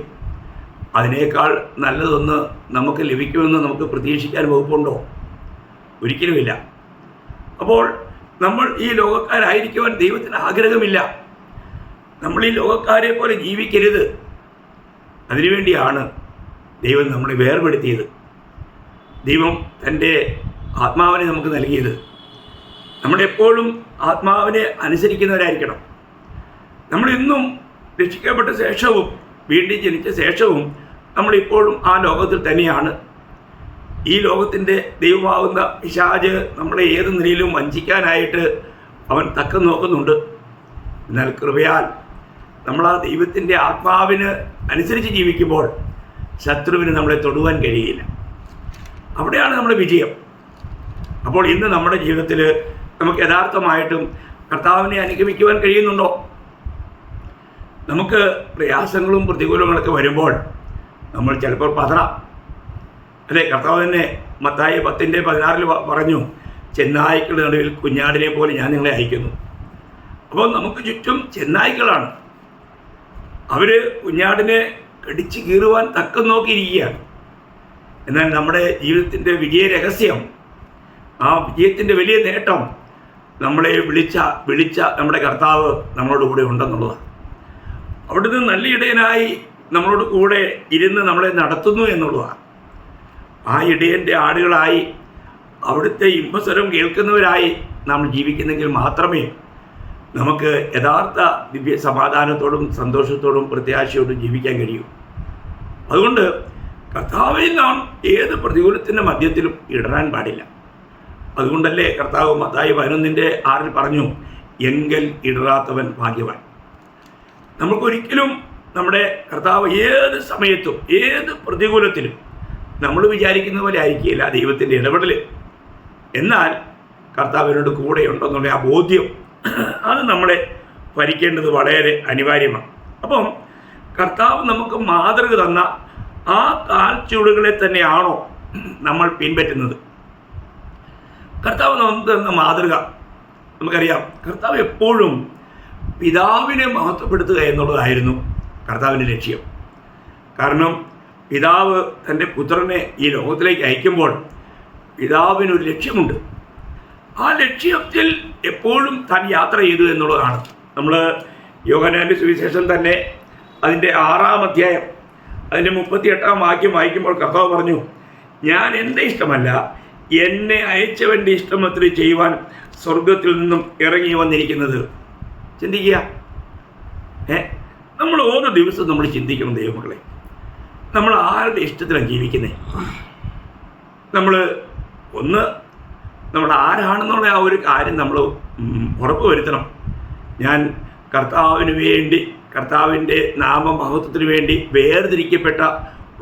അതിനേക്കാൾ നല്ലതൊന്ന് നമുക്ക് ലഭിക്കുമെന്ന് നമുക്ക് പ്രതീക്ഷിക്കാൻ വകുപ്പുണ്ടോ? ഒരിക്കലുമില്ല. അപ്പോൾ നമ്മൾ ഈ ലോകക്കാരായിരിക്കുവാൻ ദൈവത്തിന് ആഗ്രഹമില്ല. നമ്മൾ ഈ ലോകക്കാരെ പോലെ ജീവിക്കരുത്. അതിനുവേണ്ടിയാണ് ദൈവം നമ്മളെ വേർപെടുത്തിയത്. ദൈവം തൻ്റെ ആത്മാവിനെ നമുക്ക് നൽകിയത്. നമ്മളെപ്പോഴും ആത്മാവിനെ അനുസരിക്കുന്നവരായിരിക്കണം. നമ്മളിന്നും രക്ഷിക്കപ്പെട്ട ശേഷവും വീണ്ടും ജനിച്ച ശേഷവും നമ്മളിപ്പോഴും ആ ലോകത്തിൽ തന്നെയാണ്. ഈ ലോകത്തിൻ്റെ ദൈവമാകുന്ന പിശാച് നമ്മളെ ഏത് നിലയിലും വഞ്ചിക്കാനായിട്ട് അവൻ തക്കം നോക്കുന്നുണ്ട്. എന്നാൽ കൃപയാൽ നമ്മൾ ആ ദൈവത്തിൻ്റെ ആത്മാവിന് അനുസരിച്ച് ജീവിക്കുമ്പോൾ ശത്രുവിന് നമ്മളെ തൊടുവാൻ കഴിയില്ല. അവിടെയാണ് നമ്മുടെ വിജയം. അപ്പോൾ ഇന്ന് നമ്മുടെ ജീവിതത്തിൽ നമുക്ക് യഥാർത്ഥമായിട്ടും കർത്താവിനെ അനുഗമിക്കുവാൻ കഴിയുന്നുണ്ടോ? നമുക്ക് പ്രയാസങ്ങളും പ്രതികൂലങ്ങളൊക്കെ വരുമ്പോൾ നമ്മൾ ചിലപ്പോൾ പതറാം. അല്ലേ? കർത്താവ് തന്നെ മത്തായി 10:16 പറഞ്ഞു, ചെന്നായ്ക്കളുടെ നടുവിൽ കുഞ്ഞാടിനെ പോലെ ഞാൻ നിങ്ങളെ അയക്കുന്നു. അപ്പോൾ നമുക്ക് ചുറ്റും ചെന്നായ്ക്കളാണ്. അവർ കുഞ്ഞാടിനെ കടിച്ച് കീറുവാൻ തക്കം നോക്കിയിരിക്കുകയാണ്. എന്നാൽ നമ്മുടെ ജീവിതത്തിൻ്റെ വിജയ രഹസ്യം, ആ വിജയത്തിൻ്റെ വലിയ നേട്ടം നമ്മളെ വിളിച്ച നമ്മുടെ കർത്താവ് നമ്മളോട് കൂടെ ഉണ്ടെന്നുള്ളതാണ്. അവിടുന്ന് നല്ല ഇടയനായി നമ്മളോട് കൂടെ ഇരുന്ന് നമ്മളെ നടത്തുന്നു എന്നുള്ളതാണ്. ആ ഇടയൻ്റെ ആടുകളായി അവിടുത്തെ ഇമ്പസ്വരം കേൾക്കുന്നവരായി നമ്മൾ ജീവിക്കുന്നെങ്കിൽ മാത്രമേ നമുക്ക് യഥാർത്ഥ ദിവ്യ സമാധാനത്തോടും സന്തോഷത്തോടും പ്രത്യാശയോടും ജീവിക്കാൻ കഴിയൂ. അതുകൊണ്ട് കർത്താവിൽ നാം ഏത് പ്രതികൂലത്തിൻ്റെ മധ്യത്തിലും ഇടറാൻ പാടില്ല. അതുകൊണ്ടല്ലേ കർത്താവ് മത്തായി 11:6 പറഞ്ഞു, എങ്കിൽ ഇടറാത്തവൻ ഭാഗ്യവാൻ. നമുക്കൊരിക്കലും നമ്മുടെ കർത്താവ് ഏത് സമയത്തും ഏത് പ്രതികൂലത്തിലും നമ്മൾ വിചാരിക്കുന്ന പോലെ ആയിരിക്കില്ല ദൈവത്തിൻ്റെ ഇടപെടൽ. എന്നാൽ കർത്താവിനോട് കൂടെയുണ്ടെന്നുള്ള ആ ബോധ്യം അത് നമ്മളെ ഭരിക്കേണ്ടത് വളരെ അനിവാര്യമാണ്. അപ്പം കർത്താവ് നമുക്ക് മാതൃക തന്ന ആ കാൽച്ചുവടുകളെ തന്നെയാണോ നമ്മൾ പിൻപറ്റുന്നത്? കർത്താവ് നമുക്ക് തന്ന മാതൃക നമുക്കറിയാം. കർത്താവ് എപ്പോഴും പിതാവിനെ മഹത്വപ്പെടുത്തുക എന്നുള്ളതായിരുന്നു കർത്താവിൻ്റെ ലക്ഷ്യം. കാരണം പിതാവ് തൻ്റെ പുത്രനെ ഈ ലോകത്തിലേക്ക് അയക്കുമ്പോൾ പിതാവിനൊരു ലക്ഷ്യമുണ്ട്. ആ ലക്ഷ്യത്തിൽ എപ്പോഴും താൻ യാത്ര ചെയ്തു എന്നുള്ളതാണ്. നമ്മൾ യോഹന്നാൻ്റെ സുവിശേഷം തന്നെ അതിൻ്റെ 6-ാം അധ്യായം അതിൻ്റെ 38-ാം വാക്യം വായിക്കുമ്പോൾ കർത്താവ് പറഞ്ഞു, ഞാൻ എൻ്റെ ഇഷ്ടമല്ല എന്നെ അയച്ചവൻ്റെ ഇഷ്ടമത്രേ ചെയ്യുവാൻ സ്വർഗത്തിൽ നിന്നും ഇറങ്ങി വന്നിരിക്കുന്നത്. ചിന്തിക്കുക. നമ്മൾ ഓരോ ദിവസവും നമ്മൾ ചിന്തിക്കണം ദൈവമക്കളെ, നമ്മൾ ആരുടെ ഇഷ്ടത്തിലാണ് ജീവിക്കുന്നത്? നമ്മൾ ആരാണെന്നുള്ള ആ ഒരു കാര്യം നമ്മൾ ഉറപ്പ് വരുത്തണം. ഞാൻ കർത്താവിന് വേണ്ടി, കർത്താവിൻ്റെ നാമമഹത്വത്തിന് വേണ്ടി വേർതിരിക്കപ്പെട്ട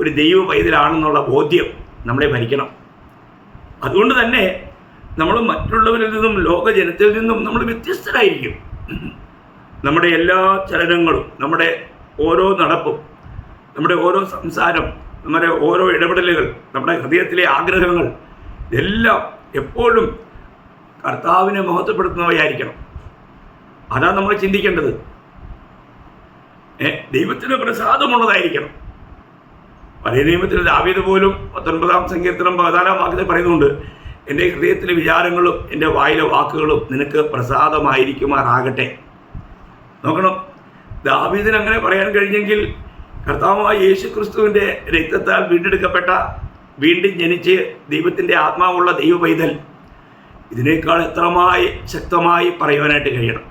ഒരു ദൈവ പൈതലാണെന്നുള്ള ബോധ്യം നമ്മളെ ഭരിക്കണം. അതുകൊണ്ട് തന്നെ നമ്മൾ മറ്റുള്ളവരിൽ നിന്നും ലോകജനത്തിൽ നിന്നും നമ്മൾ വ്യത്യസ്തരായിരിക്കും. നമ്മുടെ എല്ലാ ചലനങ്ങളും, നമ്മുടെ ഓരോ നടപ്പും, നമ്മുടെ ഓരോ സംസാരം, നമ്മുടെ ഓരോ ഇടപെടലുകൾ, നമ്മുടെ ഹൃദയത്തിലെ ആഗ്രഹങ്ങൾ ഇതെല്ലാം എപ്പോഴും കർത്താവിനെ മഹത്വപ്പെടുത്തുന്നവയായിരിക്കണം. അതാണ് നമ്മൾ ചിന്തിക്കേണ്ടത്. ദൈവത്തിന് പ്രസാദമുള്ളതായിരിക്കണം. പഴയ നിയമത്തിൽ ദാവീദ് പോലും 19-ാം സങ്കീർത്തനം 14-ാം വാക്യത്തിൽ പറയുന്നുണ്ട്, എൻ്റെ ഹൃദയത്തിലെ വിചാരങ്ങളും എൻ്റെ വായിലെ വാക്കുകളും നിനക്ക് പ്രസാദമായിരിക്കുമാറാകട്ടെ. നോക്കണം, ദാവീദിന് അങ്ങനെ പറയാൻ കഴിഞ്ഞെങ്കിൽ കർത്താവായ യേശു ക്രിസ്തുവിൻ്റെ രക്തത്താൽ വീണ്ടെടുക്കപ്പെട്ട, വീണ്ടും ജനിച്ച് ദൈവത്തിൻ്റെ ആത്മാവുള്ള ദൈവ പൈതൽ ഇതിനേക്കാൾ എത്രമായി ശക്തമായി പറയുവാനായിട്ട് കഴിയണം.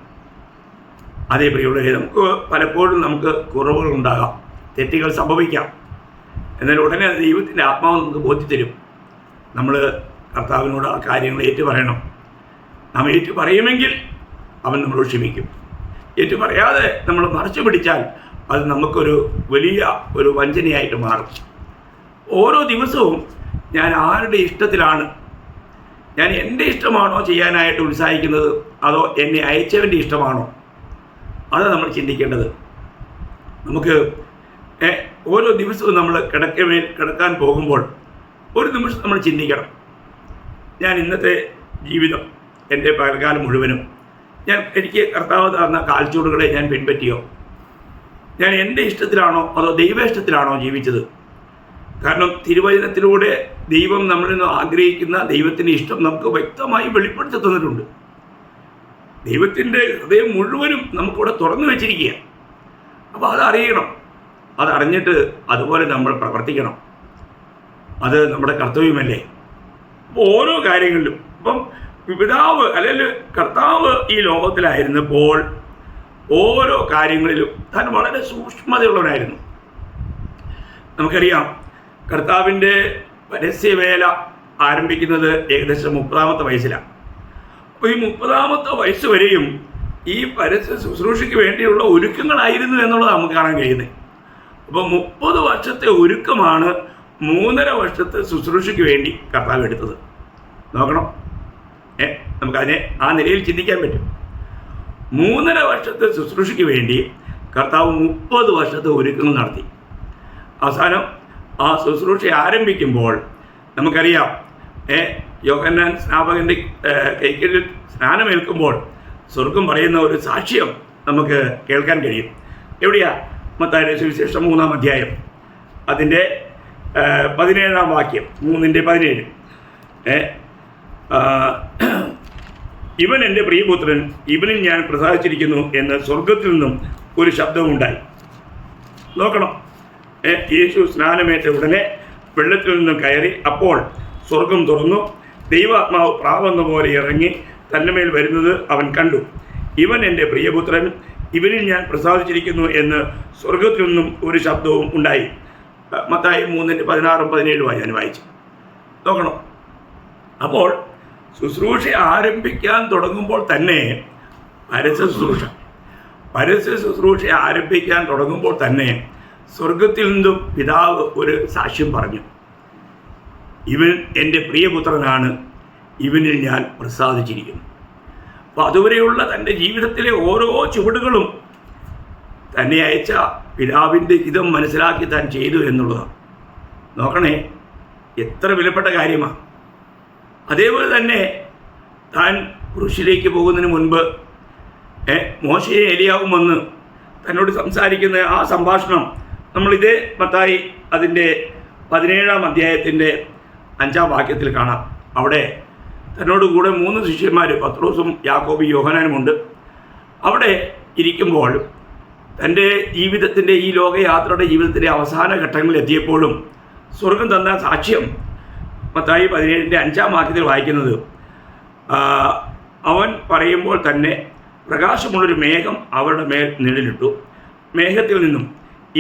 അതേ പ്രിയമുള്ളവരെ, പലപ്പോഴും നമുക്ക് കുറവുകളുണ്ടാകാം, തെറ്റുകൾ സംഭവിക്കാം. എന്നാൽ ഉടനെ ദൈവത്തിൻ്റെ ആത്മാവ് നമുക്ക് ബോധ്യത്തരും. നമ്മൾ കർത്താവിനോട് ആ കാര്യങ്ങൾ ഏറ്റു പറയണം. നാം ഏറ്റു പറയുമെങ്കിൽ അവൻ നമ്മളോട് ക്ഷമിക്കും. ഏറ്റു പറയാതെ നമ്മൾ മറച്ചു പിടിച്ചാൽ അത് നമുക്കൊരു വലിയ ഒരു വഞ്ചനയായിട്ട് മാറും. ഓരോ ദിവസവും ഞാൻ ആരുടെ ഇഷ്ടത്തിലാണ്, ഞാൻ എൻ്റെ ഇഷ്ടമാണോ ചെയ്യാനായിട്ട് ഉത്സാഹിക്കുന്നത്, അതോ എന്നെ അയച്ചവൻ്റെ ഇഷ്ടമാണോ? അത് നമ്മൾ ചിന്തിക്കേണ്ടത്. നമുക്ക് ഓരോ ദിവസവും നമ്മൾ കിടക്കാൻ പോകുമ്പോൾ ഒരു നിമിഷം നമ്മൾ ചിന്തിക്കണം, ഞാൻ ഇന്നത്തെ ജീവിതം, എൻ്റെ പകൽക്കാലം മുഴുവനും എനിക്ക് കർത്താവ് തന്ന കാൽച്ചുവടുകളെ ഞാൻ പിൻപറ്റിയോ? ഞാൻ എൻ്റെ ഇഷ്ടത്തിലാണോ അതോ ദൈവ ഇഷ്ടത്തിലാണോ ജീവിച്ചത്? കാരണം തിരുവചനത്തിലൂടെ ദൈവം നമ്മളിൽ നിന്ന് ആഗ്രഹിക്കുന്ന ദൈവത്തിൻ്റെ ഇഷ്ടം നമുക്ക് വ്യക്തമായി വെളിപ്പെടുത്തി തന്നിട്ടുണ്ട്. ദൈവത്തിൻ്റെ ഹൃദയം മുഴുവനും നമുക്കിവിടെ തുറന്നു വെച്ചിരിക്കുക. അപ്പോൾ അതറിയണം. അതറിഞ്ഞിട്ട് അതുപോലെ നമ്മൾ പ്രവർത്തിക്കണം. അത് നമ്മുടെ കർത്തവ്യമല്ലേ? അപ്പോൾ ഓരോ കാര്യങ്ങളിലും, ഇപ്പം പിതാവ് അല്ലെങ്കിൽ കർത്താവ് ഈ ലോകത്തിലായിരുന്നപ്പോൾ ഓരോ കാര്യങ്ങളിലും താൻ വളരെ സൂക്ഷ്മതയുള്ളവനായിരുന്നു. നമുക്കറിയാം, കർത്താവിൻ്റെ പരസ്യവേല ആരംഭിക്കുന്നത് ഏകദേശം 30-ാമത്തെ വയസ്സിലാണ്. അപ്പോൾ ഈ 30-ാമത്തെ വയസ്സ് വരെയും ഈ പരസ്യ ശുശ്രൂഷയ്ക്ക് വേണ്ടിയുള്ള ഒരുക്കങ്ങളായിരുന്നു എന്നുള്ളത് നമുക്ക് കാണാൻ കഴിയുന്നത്. അപ്പോൾ 30 വർഷത്തെ ഒരുക്കമാണ് 3.5 വർഷത്തെ ശുശ്രൂഷയ്ക്ക് വേണ്ടി കർത്താവ് എടുത്തത്. നോക്കണം, നമുക്കതിനെ ആ നിലയിൽ ചിന്തിക്കാൻ പറ്റും. 3.5 വർഷത്തെ ശുശ്രൂഷയ്ക്ക് വേണ്ടി കർത്താവ് 30 വർഷത്തെ ഒരുക്കങ്ങൾ നടത്തി. അവസാനം ആ ശുശ്രൂഷ ആരംഭിക്കുമ്പോൾ നമുക്കറിയാം, യോഹന്നാൻ സ്നാപകൻ്റെ കൈകളിൽ സ്നാനമേൽക്കുമ്പോൾ സ്വർഗം പറയുന്ന ഒരു സാക്ഷ്യം നമുക്ക് കേൾക്കാൻ കഴിയും. എവിടെയാ? മത്തായിയുടെ സുവിശേഷം 3-ാം അധ്യായം അതിൻ്റെ 17-ാം വാക്യം, 3:17. ഇവൻ എൻ്റെ പ്രിയപുത്രൻ, ഇവനിൽ ഞാൻ പ്രസാദിച്ചിരിക്കുന്നു എന്ന് സ്വർഗത്തിൽ നിന്നും ഒരു ശബ്ദമുണ്ടായി. നോക്കണം, യേശു സ്നാനമേറ്റ ഉടനെ വെള്ളത്തിൽ നിന്നും കയറി. അപ്പോൾ സ്വർഗം തുറന്നു, ദൈവാത്മാവ് പ്രാവെന്ന പോലെ ഇറങ്ങി തൻ്റെ മേൽ വരുന്നത് അവൻ കണ്ടു. ഇവൻ എൻ്റെ പ്രിയപുത്രൻ, ഇവനിൽ ഞാൻ പ്രസാദിച്ചിരിക്കുന്നു എന്ന് സ്വർഗത്തിൽ നിന്നും ഒരു ശബ്ദവും ഉണ്ടായി. മത്തായി 3:16-17 ഞാൻ വായിച്ചു. നോക്കണം, അപ്പോൾ ശുശ്രൂഷ ആരംഭിക്കാൻ തുടങ്ങുമ്പോൾ തന്നെ പരസ്യ ശുശ്രൂഷ ആരംഭിക്കാൻ തുടങ്ങുമ്പോൾ തന്നെ സ്വർഗത്തിൽ നിന്നും പിതാവ് ഒരു സാക്ഷ്യം പറഞ്ഞു. ഇവൻ എൻ്റെ പ്രിയപുത്രനാണ്, ഇവനിൽ ഞാൻ പ്രസാദിച്ചിരിക്കുന്നു. അപ്പോൾ അതുവരെയുള്ള തൻ്റെ ജീവിതത്തിലെ ഓരോ ചുവടുകളും തന്നെ അയച്ച പിതാവിൻ്റെ ഹിതം മനസ്സിലാക്കി താൻ ചെയ്തു എന്നുള്ളതാണ്. നോക്കണേ, എത്ര വിലപ്പെട്ട കാര്യമാണ്. അതേപോലെ തന്നെ താൻ ക്രൂശിലേക്ക് പോകുന്നതിന് മുൻപ് മോശയെ എലിയാവും വന്ന് തന്നോട് സംസാരിക്കുന്ന ആ സംഭാഷണം നമ്മളിതേ മത്തായി അതിൻ്റെ 17-ാം അധ്യായത്തിൻ്റെ 5-ാം വാക്യത്തിൽ കാണാം. അവിടെ തന്നോട് കൂടെ 3 ശിഷ്യന്മാർ പത്രോസും യാക്കോബും യോഹന്നാനുമുണ്ട്. അവിടെ ഇരിക്കുമ്പോൾ തൻ്റെ ജീവിതത്തിൻ്റെ ഈ ലോകയാത്രയുടെ ജീവിതത്തിൻ്റെ അവസാന ഘട്ടങ്ങളിൽ എത്തിയപ്പോഴും സ്വർഗം തന്ന സാക്ഷ്യം മത്തായി 17-ന്റെ 5-ാം വാക്യത്തിൽ വായിക്കുന്നത്, അവൻ പറയുമ്പോൾ തന്നെ പ്രകാശമുള്ളൊരു മേഘം അവരുടെ മേൽ നിഴലിട്ടു. മേഘത്തിൽ നിന്നും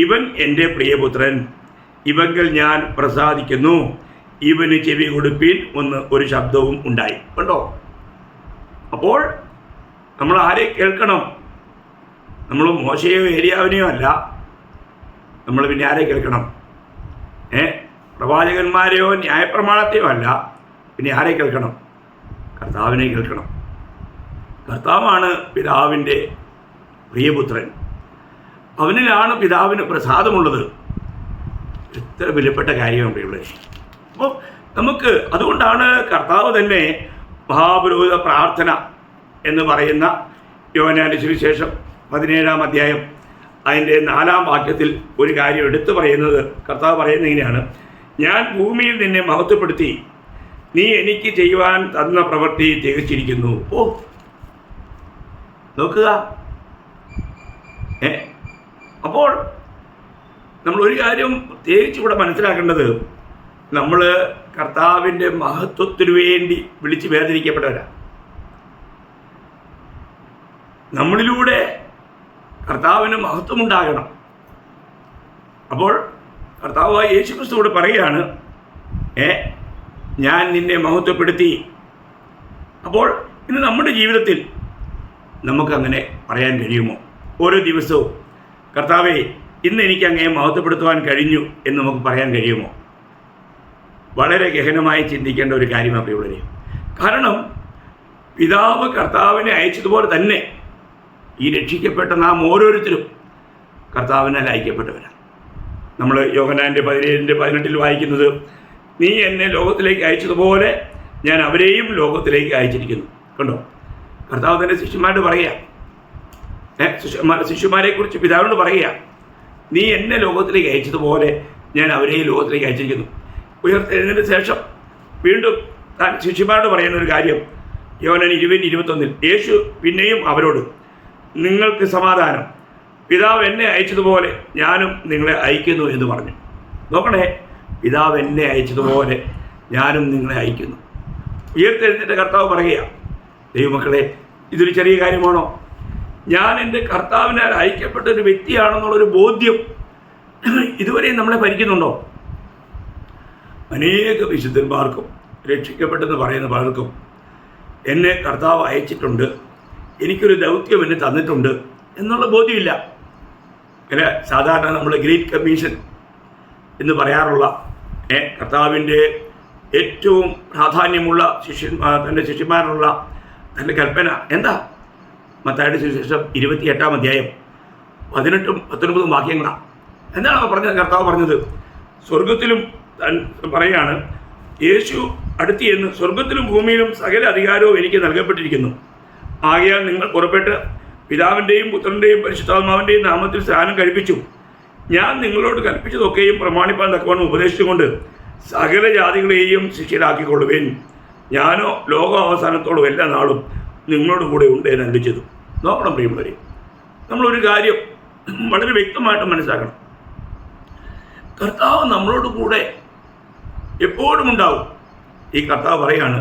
ഇവൻ എൻ്റെ പ്രിയപുത്രൻ, ഇവങ്കൽ ഞാൻ പ്രസാദിക്കുന്നു, ഇവന് ചെവി കൊടുപ്പീൻ ഒരു ശബ്ദവും ഉണ്ടായി. കണ്ടോ? അപ്പോൾ നമ്മൾ ആരെ കേൾക്കണം? നമ്മൾ മോശയോ ഏലിയാവിനെയോ അല്ല. നമ്മൾ പിന്നെ ആരെ കേൾക്കണം? പ്രവാചകന്മാരെയോ ന്യായപ്രമാണത്തെയോ അല്ല. പിന്നെ ആരെ കേൾക്കണം? കർത്താവിനെ കേൾക്കണം. കർത്താവാണ് പിതാവിൻ്റെ പ്രിയപുത്രൻ. അവനിലാണ് പിതാവിന് പ്രസാദമുള്ളത്. എത്ര വിലപ്പെട്ട കാര്യമാണ് പ്രിയമുള്ളവരെ. അപ്പോൾ നമുക്ക് അതുകൊണ്ടാണ് കർത്താവ് തന്നെ മഹാപുരോഹിത പ്രാർത്ഥന എന്ന് പറയുന്ന യോഹന്നാന്റെ സുവിശേഷം 17-ാം അധ്യായം അതിൻ്റെ 4-ാം വാക്യത്തിൽ ഒരു കാര്യം എടുത്തു പറയുന്നത്. കർത്താവ് പറയുന്നത് ഇങ്ങനെയാണ്: ഞാൻ ഭൂമിയിൽ നിന്നെ മഹത്വപ്പെടുത്തി, നീ എനിക്ക് ചെയ്യുവാൻ തന്ന പ്രവൃത്തി തികച്ചിരിക്കുന്നു. നോക്കുക. അപ്പോൾ നമ്മൾ ഒരു കാര്യം പ്രത്യേകിച്ച് ഇവിടെ മനസ്സിലാക്കേണ്ടത്, നമ്മൾ കർത്താവിൻ്റെ മഹത്വത്തിനു വേണ്ടി വിളിച്ച് വേദനിക്കപ്പെട്ടവരാണ്. നമ്മളിലൂടെ കർത്താവിന് മഹത്വമുണ്ടാകണം. അപ്പോൾ കർത്താവായ യേശുക്രിസ്തുവോട് പറയുകയാണ്, ഞാൻ നിന്നെ മഹത്വപ്പെടുത്തി. അപ്പോൾ ഇന്ന് നമ്മുടെ ജീവിതത്തിൽ നമുക്കങ്ങനെ പറയാൻ കഴിയുമോ? ഓരോ ദിവസവും കർത്താവേ, ഇന്ന് എനിക്ക് അങ്ങയെ മഹത്വപ്പെടുത്തുവാൻ കഴിഞ്ഞു എന്ന് നമുക്ക് പറയാൻ കഴിയുമോ? വളരെ ഗഹനമായി ചിന്തിക്കേണ്ട ഒരു കാര്യമാണ് പ്രിയമുള്ളവരെ. കാരണം പിതാവ് കർത്താവിനെ അയച്ചതുപോലെ തന്നെ ഈ രക്ഷിക്കപ്പെട്ട നാം ഓരോരുത്തരും കർത്താവിനാൽ അയക്കപ്പെട്ടവരാണ്. നമ്മൾ യോഹന്നാന്റെ 17-ന്റെ 18 വായിക്കുന്നത്, നീ എന്നെ ലോകത്തിലേക്ക് അയച്ചതുപോലെ ഞാൻ അവരെയും ലോകത്തിലേക്ക് അയച്ചിരിക്കുന്നു. കണ്ടോ? കർത്താവ് തന്നെ ശിഷ്യന്മാരോട് പറയുക, ശിഷ്യന്മാരെ കുറിച്ച് പിതാവിനോട് പറയുക, നീ എന്നെ ലോകത്തിലേക്ക് അയച്ചതുപോലെ ഞാൻ അവരെയും ലോകത്തിലേക്ക് അയച്ചിരിക്കുന്നു. ഉയർത്തെഴുന്നതിന് ശേഷം വീണ്ടും താൻ ശിഷ്യന്മാരോട് പറയുന്ന ഒരു കാര്യം യോഹന്നാൻ 20:21 യേശു പിന്നെയും അവരോട്, നിങ്ങൾക്ക് സമാധാനം, പിതാവ് എന്നെ അയച്ചതുപോലെ ഞാനും നിങ്ങളെ അയക്കുന്നു എന്ന് പറഞ്ഞു. നോക്കണേ, പിതാവ് എന്നെ അയച്ചതുപോലെ ഞാനും നിങ്ങളെ അയക്കുന്നു. ഉയർത്തെഴുന്നേറ്റ കർത്താവ് പറയുക, ദൈവമക്കളെ, ഇതൊരു ചെറിയ കാര്യമാണോ? ഞാൻ എൻ്റെ കർത്താവിനാൽ അയക്കപ്പെട്ട ഒരു വ്യക്തിയാണെന്നുള്ളൊരു ബോധ്യം ഇതുവരെയും നമ്മളെ ഭരിക്കുന്നുണ്ടോ? അനേക വിശുദ്ധന്മാർക്കും രക്ഷിക്കപ്പെട്ടെന്ന് പറയുന്ന പലർക്കും എന്നെ കർത്താവ് അയച്ചിട്ടുണ്ട്, എനിക്കൊരു ദൗത്യം എന്നെ തന്നിട്ടുണ്ട് എന്നുള്ള ബോധ്യമില്ല. അങ്ങനെ സാധാരണ നമ്മൾ ഗ്രേറ്റ് കമ്മീഷൻ എന്ന് പറയാറുള്ള കർത്താവിൻ്റെ ഏറ്റവും പ്രാധാന്യമുള്ള തൻ്റെ ശിഷ്യന്മാരുള്ള തൻ്റെ കൽപ്പന എന്താ? മത്തായിയുടെ സുവിശേഷം 28-ാം അധ്യായം 18-19 വാക്യങ്ങളാണ്. എന്താണ് പറഞ്ഞത്? കർത്താവ് പറഞ്ഞത് സ്വർഗത്തിലും പറയുകയാണ്, യേശു അടുത്ത് എന്ന് സ്വർഗത്തിലും ഭൂമിയിലും സകല അധികാരവും എനിക്ക് നൽകപ്പെട്ടിരിക്കുന്നു. ആകയാൽ നിങ്ങൾ പുറപ്പെട്ട് പിതാവിൻ്റെയും പുത്രൻ്റെയും പരിശുദ്ധാത്മാവിൻ്റെയും നാമത്തിൽ സ്നാനം കഴിപ്പിച്ചു. ഞാൻ നിങ്ങളോട് കൽപ്പിച്ചതൊക്കെയും പ്രമാണിപ്പാൻ തക്കവണ്ണം ഉപദേശിച്ചുകൊണ്ട് സകല ജാതികളെയും ശിഷ്യരാക്കിക്കൊള്ളുവേൻ. ഞാനോ ലോകാവസാനത്തോളം എല്ലാ നാളും നിങ്ങളോട് കൂടെ ഉണ്ട് എന്ന് അരുളിച്ചത്. നോക്കണം പ്രിയമുള്ളവരെ, നമ്മളൊരു കാര്യം വളരെ വ്യക്തമായിട്ട് മനസ്സിലാക്കണം. കർത്താവ് നമ്മളോട് കൂടെ എപ്പോഴും ഉണ്ടാവും. ഈ കർത്താവ് പറയാണ്,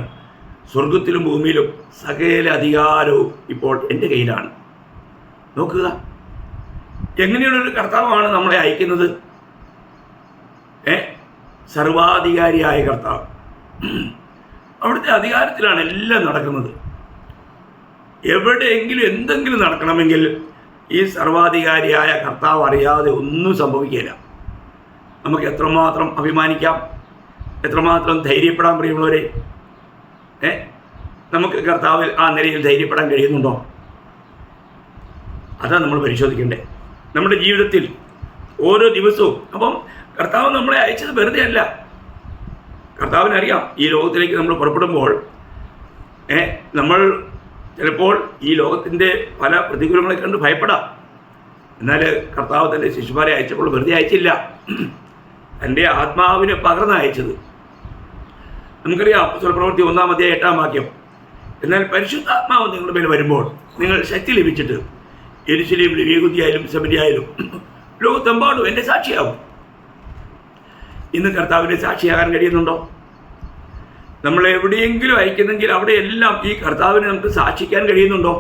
സ്വർഗത്തിലും ഭൂമിയിലും സകല അധികാരവും ഇപ്പോൾ എൻ്റെ കയ്യിലാണ്. നോക്കുക, എങ്ങനെയുള്ളൊരു കർത്താവാണ് നമ്മളെ അയക്കുന്നത്? സർവാധികാരിയായ കർത്താവ്. അവിടുത്തെ അധികാരത്തിലാണ് എല്ലാം നടക്കുന്നത്. എവിടെയെങ്കിലും എന്തെങ്കിലും നടക്കണമെങ്കിൽ ഈ സർവാധികാരിയായ കർത്താവ് അറിയാതെ ഒന്നും സംഭവിക്കില്ല. നമുക്ക് എത്രമാത്രം അഭിമാനിക്കാം, എത്രമാത്രം ധൈര്യപ്പെടാൻ പ്രിയമുള്ളവരെ. നമുക്ക് കർത്താവിൽ ആ നിലയിൽ ധൈര്യപ്പെടാൻ കഴിയുന്നുണ്ടോ? അതാണ് നമ്മൾ പരിശോധിക്കേണ്ടത് നമ്മുടെ ജീവിതത്തിൽ ഓരോ ദിവസവും. അപ്പം കർത്താവ് നമ്മളെ അയച്ചത് വെറുതെ അല്ല. കർത്താവിനറിയാം ഈ ലോകത്തിലേക്ക് നമ്മൾ പുറപ്പെടുമ്പോൾ നമ്മൾ ചിലപ്പോൾ ഈ ലോകത്തിൻ്റെ പല പ്രതികൂലങ്ങളെ കണ്ട് ഭയപ്പെടാം. എന്നാൽ കർത്താവ് തൻ്റെ ശിശുമാരെ അയച്ചപ്പോൾ വെറുതെ അയച്ചില്ല, തൻ്റെ ആത്മാവിനെ പകർന്ന് അയച്ചത്. നമുക്കറിയാം പ്രവൃത്തി 1-8 എന്നാൽ പരിശുദ്ധാത്മാവ് നിങ്ങളുടെ മേൽ വരുമ്പോൾ നിങ്ങൾ ശക്തി ലഭിച്ചിട്ട് യെരൂശലേമിലും യെഹൂദിയയിലും ശമരിയയിലും ലോകത്തെമ്പാടും എൻ്റെ സാക്ഷിയാകും. ഇന്ന് കർത്താവിൻ്റെ സാക്ഷിയാകാൻ കഴിയുന്നുണ്ടോ? നമ്മൾ എവിടെയെങ്കിലും അയക്കുന്നെങ്കിൽ അവിടെയെല്ലാം ഈ കർത്താവിനെ നമുക്ക് സാക്ഷിക്കാൻ കഴിയുന്നുണ്ടോ?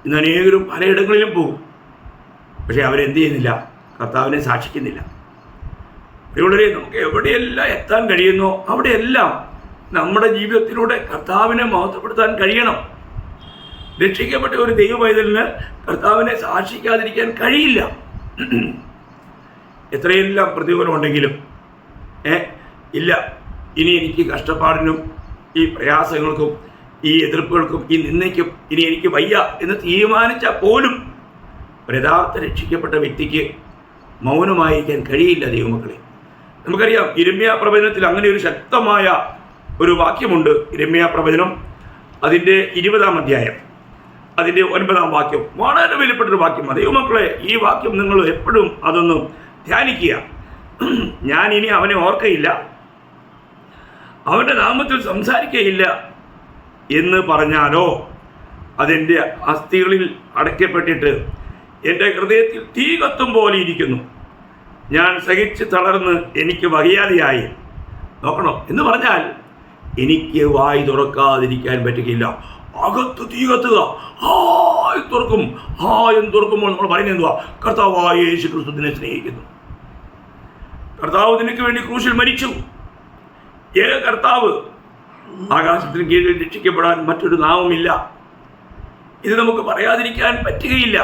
ഇന്ന് അനേകരും പലയിടങ്ങളിലും പോകും, പക്ഷേ അവരെന്ത് ചെയ്യുന്നില്ല? കർത്താവിനെ സാക്ഷിക്കുന്നില്ല. ഇവിടെ നമുക്ക് എവിടെയെല്ലാം എത്താൻ കഴിയുന്നോ അവിടെയെല്ലാം നമ്മുടെ ജീവിതത്തിലൂടെ കർത്താവിനെ മഹത്വപ്പെടുത്താൻ കഴിയണം. രക്ഷിക്കപ്പെട്ട ഒരു ദൈവപൈതലിന് കർത്താവിനെ സാക്ഷിക്കാതിരിക്കാൻ കഴിയില്ല. എത്രയെല്ലാം പ്രതികൂലമുണ്ടെങ്കിലും ഇല്ല, ഇനി എനിക്ക് കഷ്ടപ്പാടിനും ഈ പ്രയാസങ്ങൾക്കും ഈ എതിർപ്പുകൾക്കും ഈ നിന്ദയ്ക്കും ഇനി എനിക്ക് വയ്യ എന്ന് തീരുമാനിച്ചാൽ പോലും ഒരു യഥാർത്ഥ രക്ഷിക്കപ്പെട്ട വ്യക്തിക്ക് മൗനമായിരിക്കാൻ കഴിയില്ല. ദൈവമക്കളെ, നമുക്കറിയാം യിരെമ്യാ പ്രവചനത്തിൽ അങ്ങനെ ഒരു ശക്തമായ ഒരു വാക്യമുണ്ട്. യിരെമ്യാ പ്രവചനം അതിൻ്റെ 20-ാം അധ്യായം അതിൻ്റെ 9-ാം വാക്യം വളരെ വിലപ്പെട്ടൊരു വാക്യമാണ്. ദൈവമക്കളെ, ഈ വാക്യം നിങ്ങൾ എപ്പോഴും അതൊന്ന് ധ്യാനിക്കുക. ഞാൻ ഇനി അവനെ ഓർക്കയില്ല, അവൻ്റെ നാമത്തിൽ സംസാരിക്കുകയില്ല എന്ന് പറഞ്ഞാലോ അതെൻ്റെ അസ്ഥികളിൽ അടയ്ക്കപ്പെട്ടിട്ട് എൻ്റെ ഹൃദയത്തിൽ തീ കത്തും പോലെ ഇരിക്കുന്നു. ഞാൻ സഹിച്ച് തളർന്ന് എനിക്ക് വകയാതെയായി. നോക്കണം എന്ന് പറഞ്ഞാൽ എനിക്ക് വായി തുറക്കാതിരിക്കാൻ പറ്റുകയില്ല. അകത്ത് തീ കത്തുക, ഹായ് തുറക്കും. എന്ന് തുറക്കുമ്പോൾ നമ്മൾ പറയുന്നത് എന്തുവാ? കർത്താവായ യേശു ക്രിസ്തുവിനെ സ്നേഹിക്കുന്നു. കർത്താവ് നിനക്ക് വേണ്ടി ക്രൂശിൽ മരിച്ചു. ഏക കർത്താവ്, ആകാശത്തിന് കീഴിൽ രക്ഷിക്കപ്പെടാൻ മറ്റൊരു നാമമില്ല. ഇത് നമുക്ക് പറയാതിരിക്കാൻ പറ്റുകയില്ല.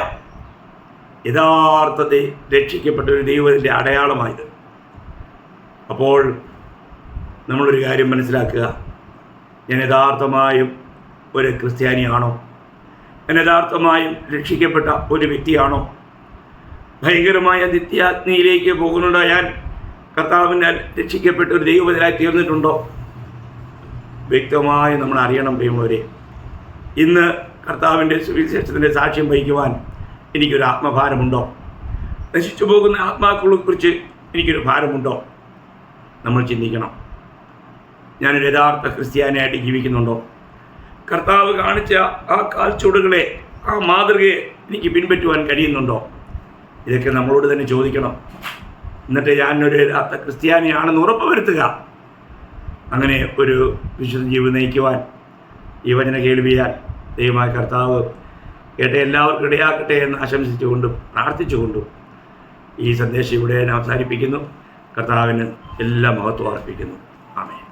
യഥാർത്ഥത്തെ രക്ഷിക്കപ്പെട്ട ഒരു ദൈവത്തിൻ്റെ അടയാളമായത്. അപ്പോൾ നമ്മളൊരു കാര്യം മനസ്സിലാക്കുക, ഞാൻ യഥാർത്ഥമായും ഒരു ക്രിസ്ത്യാനിയാണോ? ഞാൻ യഥാർത്ഥമായും രക്ഷിക്കപ്പെട്ട ഒരു വ്യക്തിയാണോ? ഭയങ്കരമായ നിത്യാഗ്നിയിലേക്ക് പോകുന്നുണ്ടോ? ഞാൻ കർത്താവിനാൽ രക്ഷിക്കപ്പെട്ട ഒരു ദൈവത്തിനായി തീർന്നിട്ടുണ്ടോ? വ്യക്തമായി നമ്മൾ അറിയണം. പ്രിയമുള്ളവരെ, ഇന്ന് കർത്താവിൻ്റെ സുവിശേഷത്തിൻ്റെ സാക്ഷ്യം വഹിക്കുവാൻ എനിക്കൊരു ആത്മഭാരമുണ്ടോ? നശിച്ചു പോകുന്ന ആത്മാക്കളെക്കുറിച്ച് എനിക്കൊരു ഭാരമുണ്ടോ? നമ്മൾ ചിന്തിക്കണം. ഞാനൊരു യഥാർത്ഥ ക്രിസ്ത്യാനിയായിട്ട് ജീവിക്കുന്നുണ്ടോ? കർത്താവ് കാണിച്ച ആ കാൽച്ചുവടുകളെ, ആ മാതൃകയെ എനിക്ക് പിൻപറ്റുവാൻ കഴിയുന്നുണ്ടോ? ഇതൊക്കെ നമ്മളോട് തന്നെ ചോദിക്കണം. എന്നിട്ട് ഞാനൊരു യഥാർത്ഥ ക്രിസ്ത്യാനിയാണെന്ന് ഉറപ്പുവരുത്തുക. അങ്ങനെ ഒരു വിശുദ്ധ ജീവിതം നയിക്കുവാൻ ഈ വചന കേൾവിയാൽ ദൈവമായ കർത്താവ് കേട്ട എല്ലാവർക്കും ഇടയാക്കട്ടെ എന്ന് ആശംസിച്ചുകൊണ്ടും പ്രാർത്ഥിച്ചുകൊണ്ടും ഈ സന്ദേശം ഇവിടെ ഞാൻ അവസാനിപ്പിക്കുന്നു. കർത്താവിന് എല്ലാ മഹത്വം അർപ്പിക്കുന്നു. ആമേൻ.